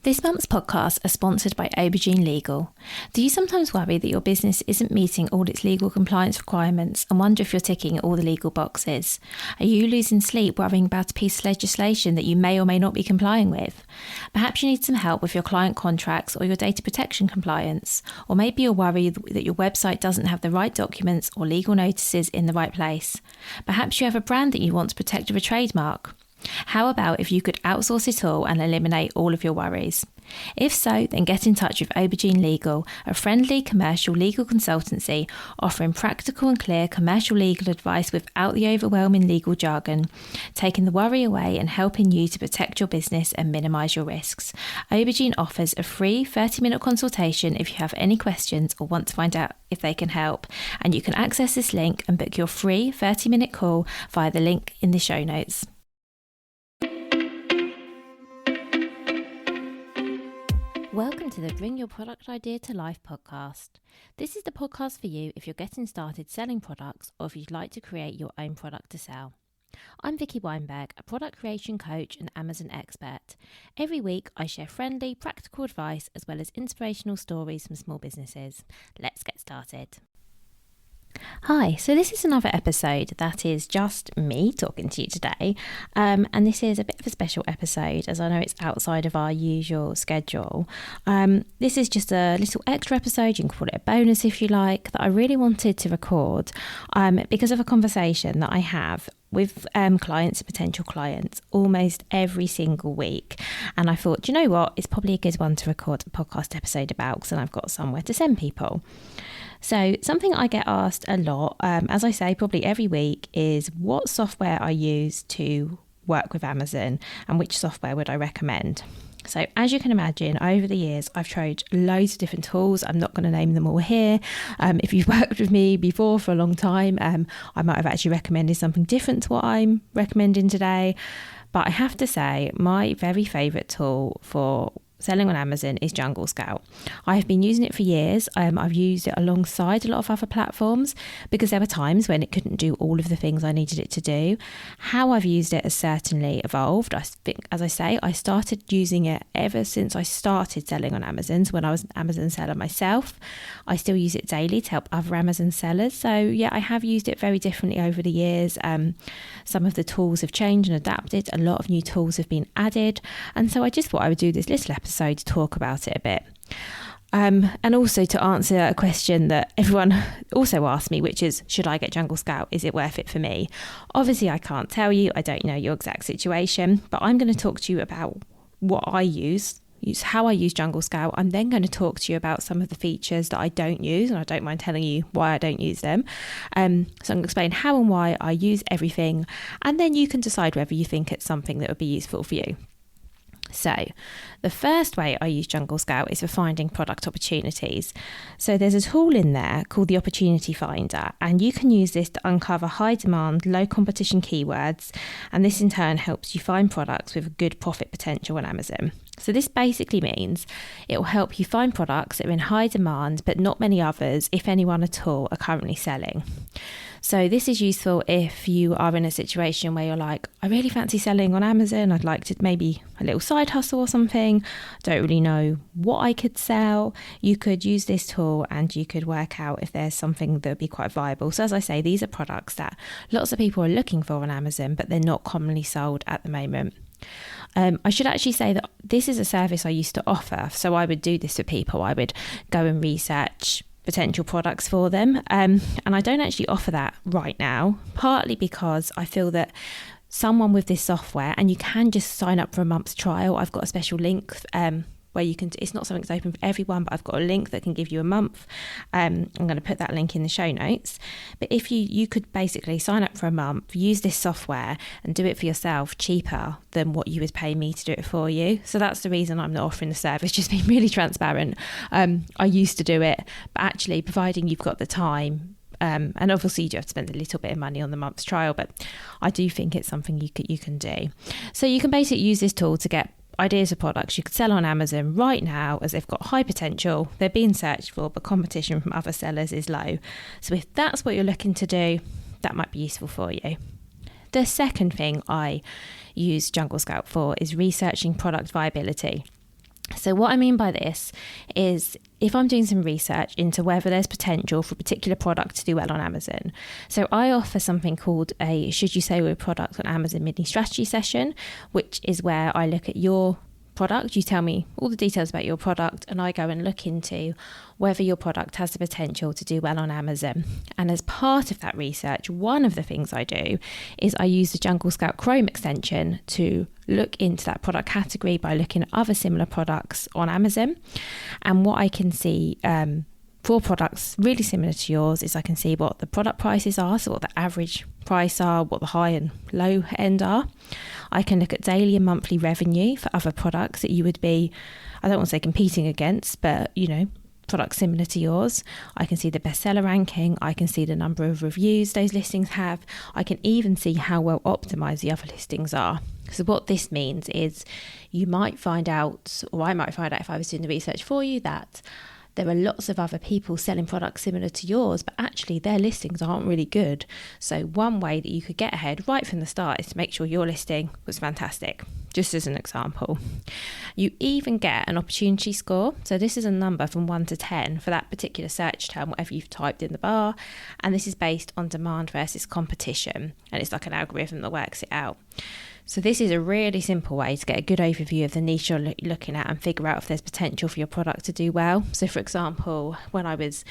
This month's podcasts are sponsored by Aubergine Legal. Do you sometimes worry that your business isn't meeting all its legal compliance requirements and wonder if you're ticking all the legal boxes? Are you losing sleep worrying about a piece of legislation that you may or may not be complying with? Perhaps you need some help with your client contracts or your data protection compliance. Or maybe you're worried that your website doesn't have the right documents or legal notices in the right place. Perhaps you have a brand that you want to protect with a trademark. How about if you could outsource it all and eliminate all of your worries? If so, then get in touch with Aubergine Legal, a friendly commercial legal consultancy offering practical and clear commercial legal advice without the overwhelming legal jargon, taking the worry away and helping you to protect your business and minimise your risks. Aubergine offers a free 30-minute consultation if you have any questions or want to find out if they can help, and you can access this link and book your free 30-minute call via the link in the show notes. Welcome to the Bring Your Product Idea to Life podcast. This is the podcast for you if you're getting started selling products or if you'd like to create your own product to sell. I'm Vicky Weinberg, a product creation coach and Amazon expert. Every week I share friendly, practical advice as well as inspirational stories from small businesses. Let's get started. Hi, so this is another episode that is just me talking to you today, and this is a bit of a special episode as I know it's outside of our usual schedule. This is just a little extra episode, you can call it a bonus if you like, that I really wanted to record because of a conversation that I have with clients and potential clients almost every single week, and I thought, you know what, it's probably a good one to record a podcast episode about because then I've got somewhere to send people. So something I get asked a lot, as I say, probably every week, is what software I use to work with Amazon and which software would I recommend. So as you can imagine, over the years, I've tried loads of different tools. I'm not going to name them all here. If you've worked with me before for a long time, I might have actually recommended something different to what I'm recommending today. But I have to say, my very favourite tool for selling on Amazon is Jungle Scout. I have been using it for years. I've used it alongside a lot of other platforms because there were times when it couldn't do all of the things I needed it to do. How I've used it has certainly evolved. I think, as I say, I started using it ever since I started selling on Amazon. So when I was an Amazon seller myself, I still use it daily to help other Amazon sellers. So yeah, I have used it very differently over the years. Some of the tools have changed and adapted. A lot of new tools have been added. And so I just thought I would do this little episode to talk about it a bit. And also to answer a question that everyone also asked me, which is, should I get Jungle Scout? Is it worth it for me? Obviously, I can't tell you. I don't know your exact situation, but I'm going to talk to you about what I use how I use Jungle Scout. I'm then going to talk to you about some of the features that I don't use, and I don't mind telling you why I don't use them. So I'm going to explain how and why I use everything, and then you can decide whether you think it's something that would be useful for you. So the first way I use Jungle Scout is for finding product opportunities. So there's a tool in there called the Opportunity Finder, and you can use this to uncover high demand, low competition keywords, and this in turn helps you find products with a good profit potential on Amazon. So this basically means it will help you find products that are in high demand, but not many others, if anyone at all, are currently selling. So this is useful if you are in a situation where you're like, I really fancy selling on Amazon. I'd like to maybe a little side hustle or something. Don't really know what I could sell. You could use this tool and you could work out if there's something that would be quite viable. So as I say, these are products that lots of people are looking for on Amazon, but they're not commonly sold at the moment. I should actually say that this is a service I used to offer. So I would do this for people. I would go and research potential products for them. And I don't actually offer that right now, partly because I feel that someone with this software, and you can just sign up for a month's trial. I've got a special link where you can, it's not something that's open for everyone, but I've got a link that can give you a month. I'm going to put that link in the show notes. But if you could basically sign up for a month, use this software and do it for yourself cheaper than what you would pay me to do it for you. So that's the reason I'm not offering the service, just being really transparent. I used to do it, but actually providing you've got the time, and obviously you do have to spend a little bit of money on the month's trial, but I do think it's something you can do. So you can basically use this tool to get ideas of products you could sell on Amazon right now, as they've got high potential, they're being searched for, but competition from other sellers is low. So if that's what you're looking to do, that might be useful for you. The second thing I use Jungle Scout for is researching product viability. So what I mean by this is if I'm doing some research into whether there's potential for a particular product to do well on Amazon. So I offer something called a Should You Say We're a Product on Amazon mini strategy session, which is where I look at your product. You tell me all the details about your product and I go and look into whether your product has the potential to do well on Amazon. And as part of that research, one of the things I do is I use the Jungle Scout Chrome extension to look into that product category by looking at other similar products on Amazon. And what I can see for products really similar to yours is I can see what the product prices are, so what the average price are, what the high and low end are. I can look at daily and monthly revenue for other products that you would be, I don't want to say competing against, but products similar to yours. I can see the bestseller ranking. I can see the number of reviews those listings have. I can even see how well optimized the other listings are. So what this means is you might find out, or I might find out if I was doing the research for you, that there are lots of other people selling products similar to yours, but actually their listings aren't really good. So one way that you could get ahead right from the start is to make sure your listing was fantastic, just as an example. You even get an opportunity score. So this is a number from 1 to 10 for that particular search term, whatever you've typed in the bar. And this is based on demand versus competition. And it's like an algorithm that works it out. So this is a really simple way to get a good overview of the niche you're looking at and figure out if there's potential for your product to do well. So for example, when I was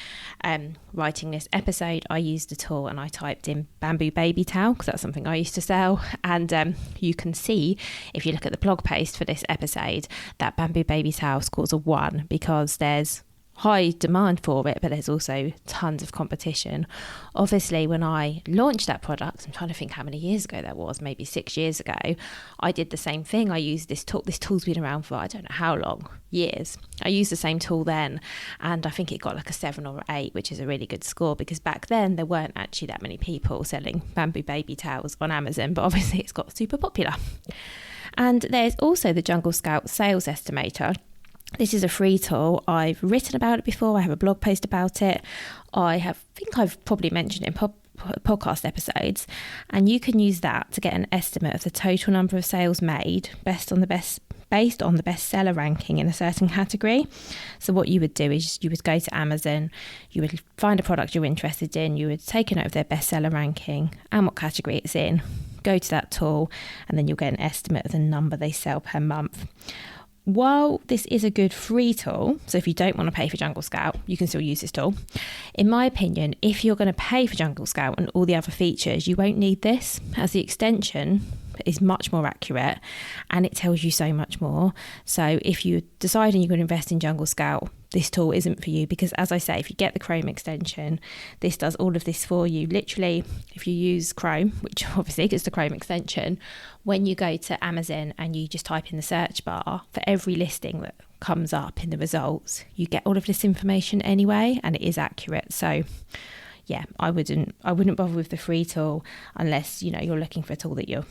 writing this episode, I used a tool and I typed in bamboo baby towel because that's something I used to sell. And you can see, if you look at the blog post for this episode, that bamboo baby towel scores a 1 because there's high demand for it, but there's also tons of competition. Obviously, when I launched that product, I'm trying to think how many years ago that was, maybe 6 years ago, I did the same thing. I used this tool. This tool's been around for I don't know how long, years. I used the same tool then, and I think it got like a 7 or 8, which is a really good score because back then there weren't actually that many people selling bamboo baby towels on Amazon, but obviously it's got super popular. And there's also the Jungle Scout Sales Estimator. This is a free tool. I've written about it before. I have a blog post about it. think I've probably mentioned it in podcast episodes, and you can use that to get an estimate of the total number of sales made based on the bestseller ranking in a certain category. So what you would do is you would go to Amazon, you would find a product you're interested in, you would take a note of their bestseller ranking and what category it's in, go to that tool, and then you'll get an estimate of the number they sell per month. While this is a good free tool, so if you don't want to pay for Jungle Scout, you can still use this tool. In my opinion, if you're going to pay for Jungle Scout and all the other features, you won't need this, as the extension is much more accurate and it tells you so much more. So if you're deciding you're going to invest in Jungle Scout, this tool isn't for you, because as I say, if you get the Chrome extension, this does all of this for you. Literally, if you use Chrome, which obviously is the Chrome extension, when you go to Amazon and you just type in the search bar, for every listing that comes up in the results, you get all of this information anyway, and it is accurate. So yeah, I wouldn't bother with the free tool unless you're looking for a tool that you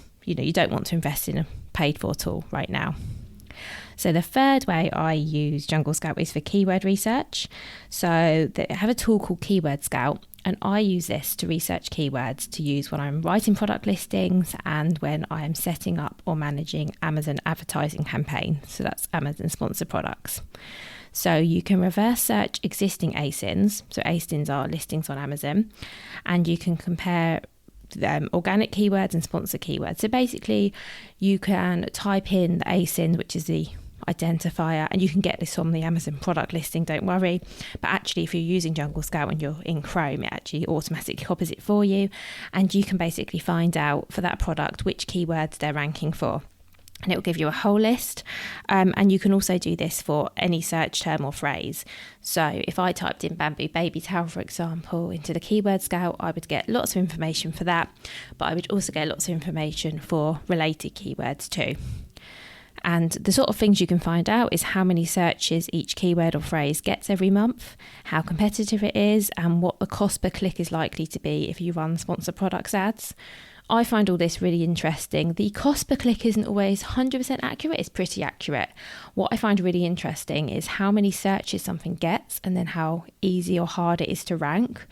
don't want to invest in a paid for tool right now. So the third way I use Jungle Scout is for keyword research. So they have a tool called Keyword Scout, and I use this to research keywords to use when I'm writing product listings and when I am setting up or managing Amazon advertising campaigns. So that's Amazon sponsored products. So you can reverse search existing ASINs. So ASINs are listings on Amazon, and you can compare organic keywords and sponsored keywords. So basically you can type in the ASIN, which is the identifier, and you can get this on the Amazon product listing, don't worry. But actually, if you're using Jungle Scout and you're in Chrome, it actually automatically copies it for you, and you can basically find out for that product which keywords they're ranking for, and it will give you a whole list. And you can also do this for any search term or phrase. So if I typed in bamboo baby towel, for example, into the Keyword Scout, I would get lots of information for that, but I would also get lots of information for related keywords too. And the sort of things you can find out is how many searches each keyword or phrase gets every month, how competitive it is, and what the cost per click is likely to be if you run sponsored products ads. I find all this really interesting. The cost per click isn't always 100% accurate. It's pretty accurate. What I find really interesting is how many searches something gets and then how easy or hard it is to rank.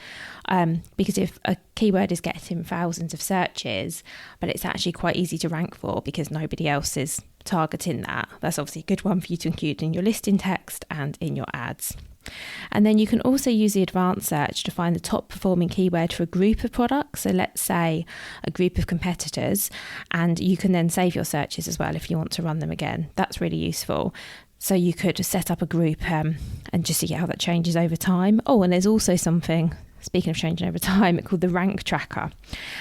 Because if a keyword is getting thousands of searches, but it's actually quite easy to rank for because nobody else is targeting that, that's obviously a good one for you to include in your listing text and in your ads. And then you can also use the advanced search to find the top performing keyword for a group of products. So let's say a group of competitors, and you can then save your searches as well if you want to run them again. That's really useful. So you could set up a group and just see how that changes over time. Oh, and there's also something, speaking of changing over time, called the rank tracker.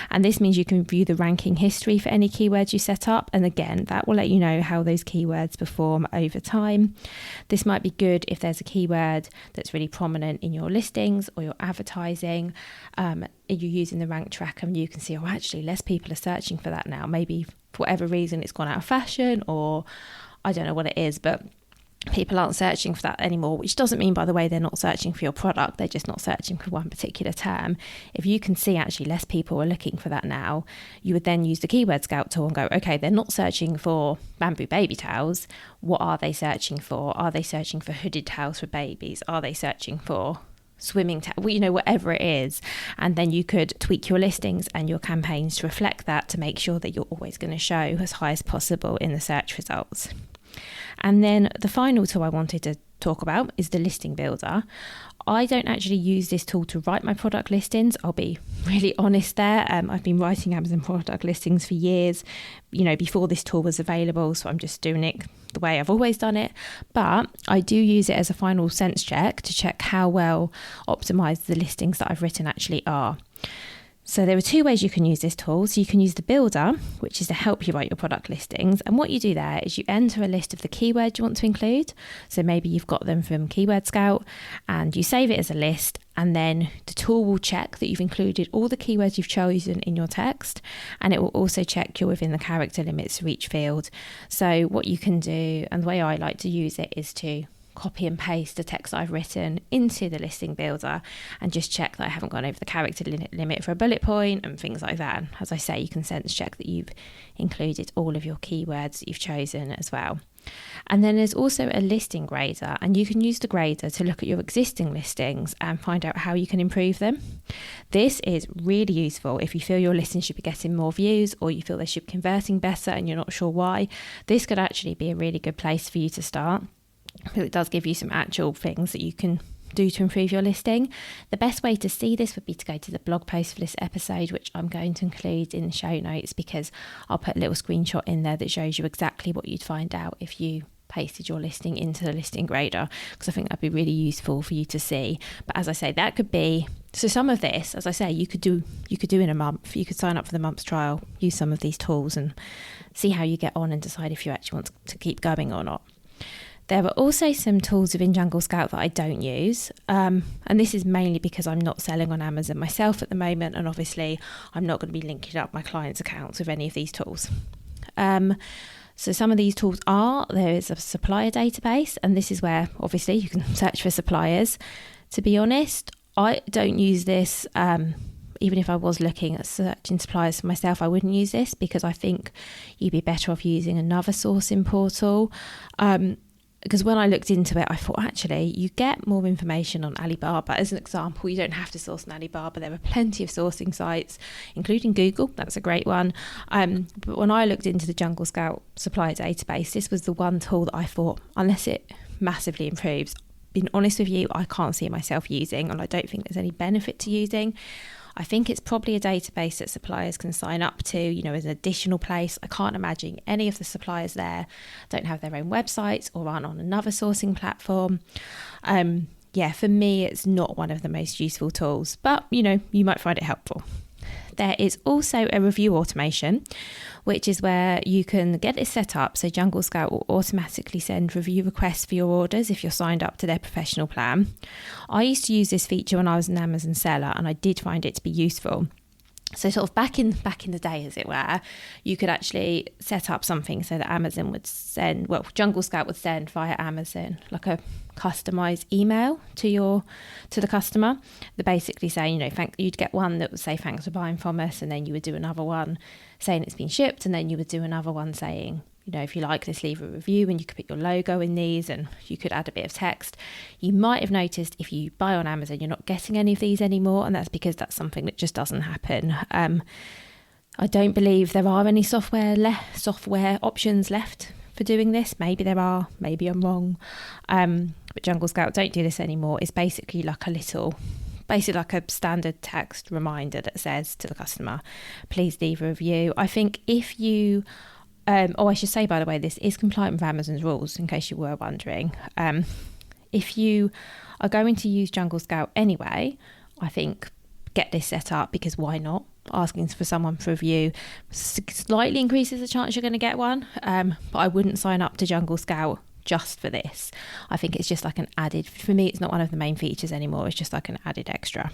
And this means you can view the ranking history for any keywords you set up. And again, that will let you know how those keywords perform over time. This might be good if there's a keyword that's really prominent in your listings or your advertising. You're using the rank tracker and you can see, oh, actually less people are searching for that now. Maybe for whatever reason it's gone out of fashion, or I don't know what it is, but people aren't searching for that anymore, which doesn't mean, by the way, they're not searching for your product. They're just not searching for one particular term. If you can see actually less people are looking for that now, you would then use the keyword scout tool and go, okay, they're not searching for bamboo baby towels. What are they searching for? Are they searching for hooded towels for babies? Are they searching for swimming towels? Whatever it is. And then you could tweak your listings and your campaigns to reflect that, to make sure that you're always going to show as high as possible in the search results. And then the final tool I wanted to talk about is the listing builder. I don't actually use this tool to write my product listings. I'll be really honest there. I've been writing Amazon product listings for years, before this tool was available. So I'm just doing it the way I've always done it. But I do use it as a final sense check to check how well optimized the listings that I've written actually are. So there are two ways you can use this tool. So you can use the builder, which is to help you write your product listings. And what you do there is you enter a list of the keywords you want to include. So maybe you've got them from Keyword Scout and you save it as a list. And then the tool will check that you've included all the keywords you've chosen in your text. And it will also check you're within the character limits for each field. So what you can do, and the way I like to use it, is to copy and paste the text I've written into the listing builder and just check that I haven't gone over the character limit for a bullet point and things like that. And as I say, you can sense check that you've included all of your keywords that you've chosen as well. And then there's also a listing grader, and you can use the grader to look at your existing listings and find out how you can improve them. This is really useful if you feel your listing should be getting more views, or you feel they should be converting better and you're not sure why. This could actually be a really good place for you to start, because it does give you some actual things that you can do to improve your listing. The best way to see this would be to go to the blog post for this episode, which I'm going to include in the show notes, because I'll put a little screenshot in there that shows you exactly what you'd find out if you pasted your listing into the listing grader, because I think that'd be really useful for you to see. But as I say, that could be, so some of this, as I say, you could do in a month. You could sign up for the month's trial, use some of these tools and see how you get on and decide if you actually want to keep going or not. There are also some tools within Jungle Scout that I don't use, and this is mainly because I'm not selling on Amazon myself at the moment, and obviously I'm not going to be linking up my clients' accounts with any of these tools. So some of these tools there is a supplier database, and this is where obviously you can search for suppliers. To be honest, I don't use this. Even if I was looking at searching suppliers for myself, I wouldn't use this, because I think you'd be better off using another sourcing portal. Because when I looked into it, I thought actually you get more information on Alibaba. As an example, you don't have to source on Alibaba. There are plenty of sourcing sites, including Google. That's a great one. But when I looked into the Jungle Scout supplier database, this was the one tool that I thought, unless it massively improves, being honest with you, I can't see myself using, and I don't think there's any benefit to using. I think it's probably a database that suppliers can sign up to, as an additional place. I can't imagine any of the suppliers there don't have their own websites or aren't on another sourcing platform. For me, it's not one of the most useful tools, but, you might find it helpful. There is also a review automation, which is where you can get it set up so Jungle Scout will automatically send review requests for your orders if you're signed up to their professional plan. I used to use this feature when I was an Amazon seller, and I did find it to be useful. So sort of back in the day, as it were, you could actually set up something so that Amazon would send, well, Jungle Scout would send via Amazon like a customized email to the customer. They're basically saying, you'd get one that would say thanks for buying from us, and then you would do another one saying it's been shipped, and then you would do another one saying, if you like this, leave a review, and you could put your logo in these, and you could add a bit of text. You might have noticed if you buy on Amazon, you're not getting any of these anymore, and that's because that's something that just doesn't happen. I don't believe there are any software options left for doing this. Maybe there are, maybe I'm wrong. But Jungle Scout don't do this anymore. It's basically like a standard text reminder that says to the customer, please leave a review. I think if you I should say, by the way, this is compliant with Amazon's rules, in case you were wondering. If you are going to use Jungle Scout anyway, I think get this set up, because why not? Asking for someone for review slightly increases the chance you're going to get one, but I wouldn't sign up to Jungle Scout just for this. I think it's just like an added, for me, it's not one of the main features anymore. It's just like an added extra.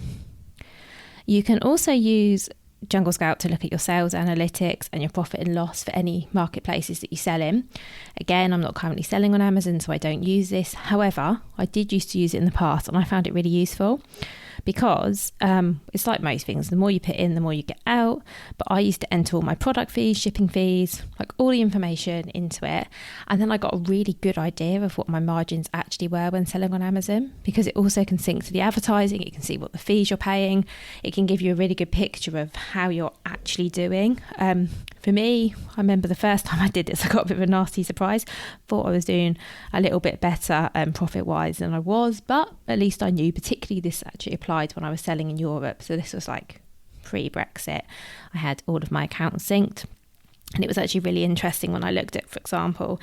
You can also use Jungle Scout to look at your sales analytics and your profit and loss for any marketplaces that you sell in. Again, I'm not currently selling on Amazon, so I don't use this. However, I did used to use it in the past, and I found it really useful, because it's like most things, the more you put in, the more you get out. But I used to enter all my product fees, shipping fees, like all the information into it, and then I got a really good idea of what my margins actually were when selling on Amazon, because it also can sync to the advertising. It can see what the fees you're paying. It can give you a really good picture of how you're actually doing. For me, I remember the first time I did this, I got a bit of a nasty surprise. Thought I was doing a little bit better profit-wise than I was, but at least I knew. Particularly this actually applied when I was selling in Europe, so this was like pre-Brexit. I had all of my accounts synced, and it was actually really interesting when I looked at, for example,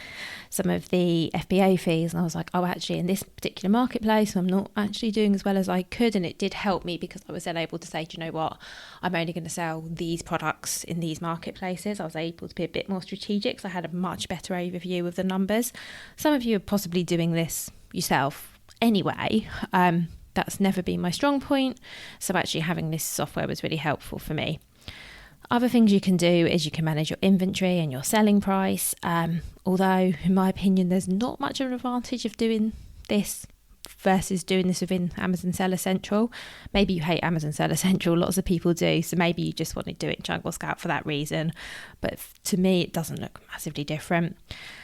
some of the FBA fees, and I was like, oh, actually in this particular marketplace I'm not actually doing as well as I could. And it did help me, because I was then able to say, do you know what, I'm only going to sell these products in these marketplaces. I was able to be a bit more strategic, so I had a much better overview of the numbers. Some of you are possibly doing this yourself anyway. That's never been my strong point, so actually having this software was really helpful for me. Other things you can do is you can manage your inventory and your selling price, although in my opinion there's not much of an advantage of doing this versus doing this within Amazon Seller Central. Maybe you hate Amazon Seller Central, lots of people do, so maybe you just want to do it in Jungle Scout for that reason, but to me it doesn't look massively different.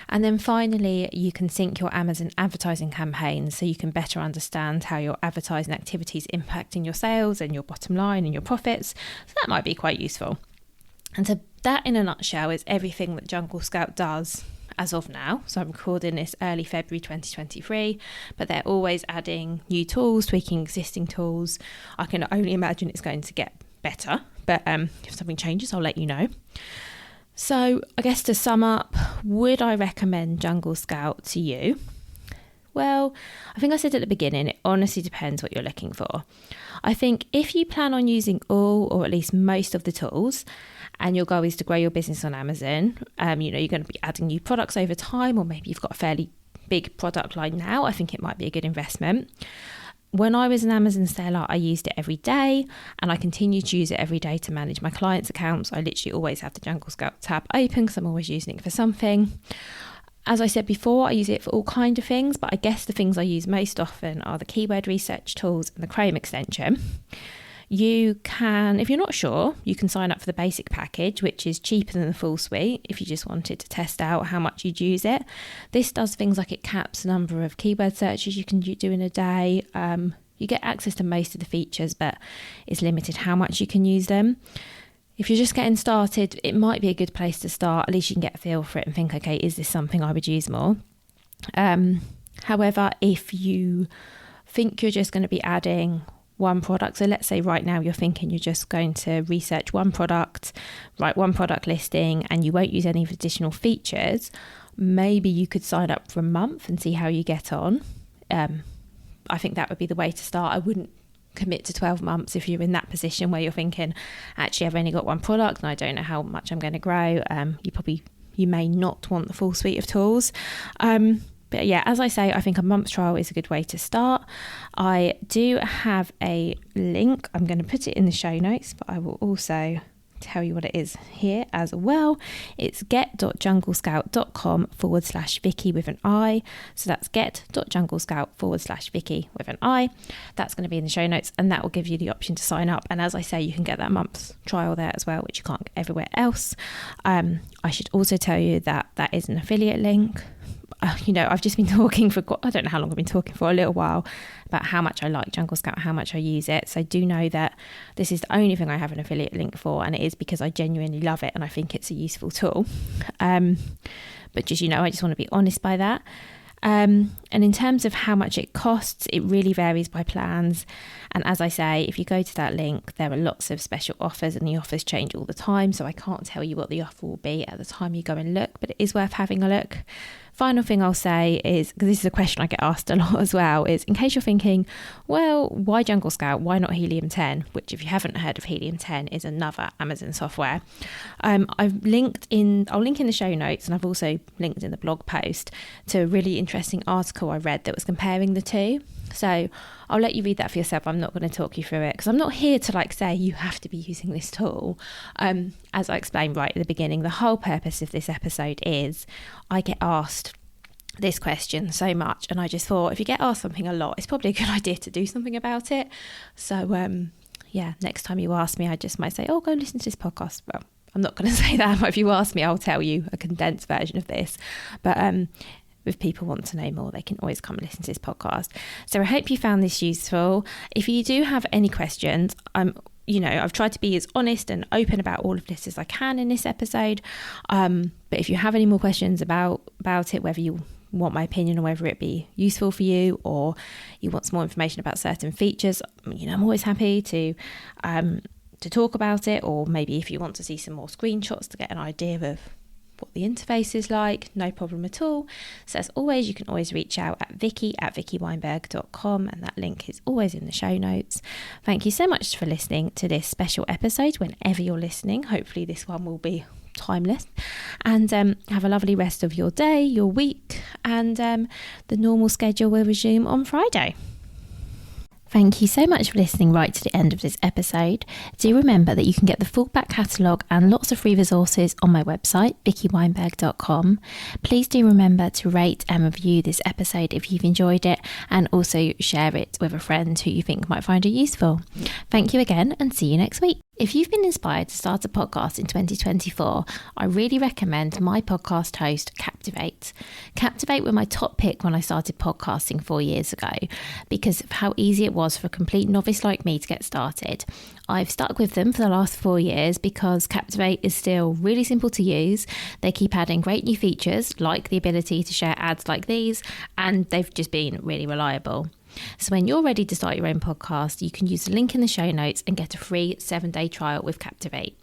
And then finally, you can sync your Amazon advertising campaigns, so you can better understand how your advertising activities impacting your sales and your bottom line and your profits. So that might be quite useful. And so that, in a nutshell, is everything that Jungle Scout does as of now. So I'm recording this early February 2023, but they're always adding new tools, tweaking existing tools. I can only imagine it's going to get better, but if something changes, I'll let you know. So I guess to sum up, would I recommend Jungle Scout to you? Well, I think I said at the beginning, it honestly depends what you're looking for. I think if you plan on using all or at least most of the tools, and your goal is to grow your business on Amazon, you're going to be adding new products over time, or maybe you've got a fairly big product line now, I think it might be a good investment. When I was an Amazon seller, I used it every day, and I continue to use it every day to manage my clients' accounts. I literally always have the Jungle Scout tab open because I'm always using it for something. As I said before, I use it for all kinds of things, but I guess the things I use most often are the keyword research tools and the Chrome extension. You can, if you're not sure, you can sign up for the basic package, which is cheaper than the full suite if you just wanted to test out how much you'd use it. This does things like it caps the number of keyword searches you can do in a day. You get access to most of the features, but it's limited how much you can use them. If you're just getting started, it might be a good place to start. At least you can get a feel for it and think, okay, is this something I would use more? However, if you think you're just going to be adding one product, so let's say right now you're thinking you're just going to research one product, write one product listing, and you won't use any of the additional features, maybe you could sign up for a month and see how you get on. I think that would be the way to start. I wouldn't commit to 12 months if you're in that position where you're thinking, actually I've only got one product and I don't know how much I'm going to grow. You may not want the full suite of tools. But yeah, as I say, I think a month's trial is a good way to start. I do have a link. I'm going to put it in the show notes, but I will also tell you what it is here as well. It's get.junglescout.com/Vicky with an I. So that's get.junglescout/Vicky with an I. That's going to be in the show notes, and that will give you the option to sign up. And as I say, you can get that month's trial there as well, which you can't get everywhere else. I should also tell you that that is an affiliate link. I've just been talking I don't know how long I've been talking for, a little while, about how much I like Jungle Scout, how much I use it. So do know that this is the only thing I have an affiliate link for, and it is because I genuinely love it and I think it's a useful tool. But just, I just want to be honest by that. And in terms of how much it costs, it really varies by plans. And as I say, if you go to that link, there are lots of special offers, and the offers change all the time. So I can't tell you what the offer will be at the time you go and look, but it is worth having a look. Final thing I'll say is, because this is a question I get asked a lot as well, is in case you're thinking, well, why Jungle Scout? Why not Helium 10? Which, if you haven't heard of Helium 10, is another Amazon software. I'll link in the show notes, and I've also linked in the blog post to a really interesting article I read that was comparing the two. So I'll let you read that for yourself. I'm not going to talk you through it because I'm not here to say you have to be using this tool. As I explained right at the beginning, the whole purpose of this episode is I get asked this question so much, and I just thought if you get asked something a lot, it's probably a good idea to do something about it. So next time you ask me, I just might say, go and listen to this podcast. Well, I'm not going to say that, but if you ask me, I'll tell you a condensed version of this. But if people want to know more, they can always come and listen to this podcast. So I hope you found this useful. If you do have any questions, I've tried to be as honest and open about all of this as I can in this episode. But if you have any more questions about it, whether you want my opinion or whether it be useful for you, or you want some more information about certain features, I'm always happy to talk about it. Or maybe if you want to see some more screenshots to get an idea of what the interface is like, no problem at all. So as always, you can always reach out at vicky@vickyweinberg.com, and that link is always in the show notes. Thank you so much for listening to this special episode whenever you're listening. Hopefully this one will be timeless, and have a lovely rest of your day, your week, and the normal schedule will resume on Friday. Thank you so much for listening right to the end of this episode. Do remember that you can get the full back catalogue and lots of free resources on my website, vickyweinberg.com. Please do remember to rate and review this episode if you've enjoyed it, and also share it with a friend who you think might find it useful. Thank you again, and see you next week. If you've been inspired to start a podcast in 2024, I really recommend my podcast host, Captivate. Captivate were my top pick when I started podcasting 4 years ago because of how easy it was for a complete novice like me to get started. I've stuck with them for the last 4 years because Captivate is still really simple to use. They keep adding great new features like the ability to share ads like these, and they've just been really reliable. So when you're ready to start your own podcast, you can use the link in the show notes and get a free 7-day trial with Captivate.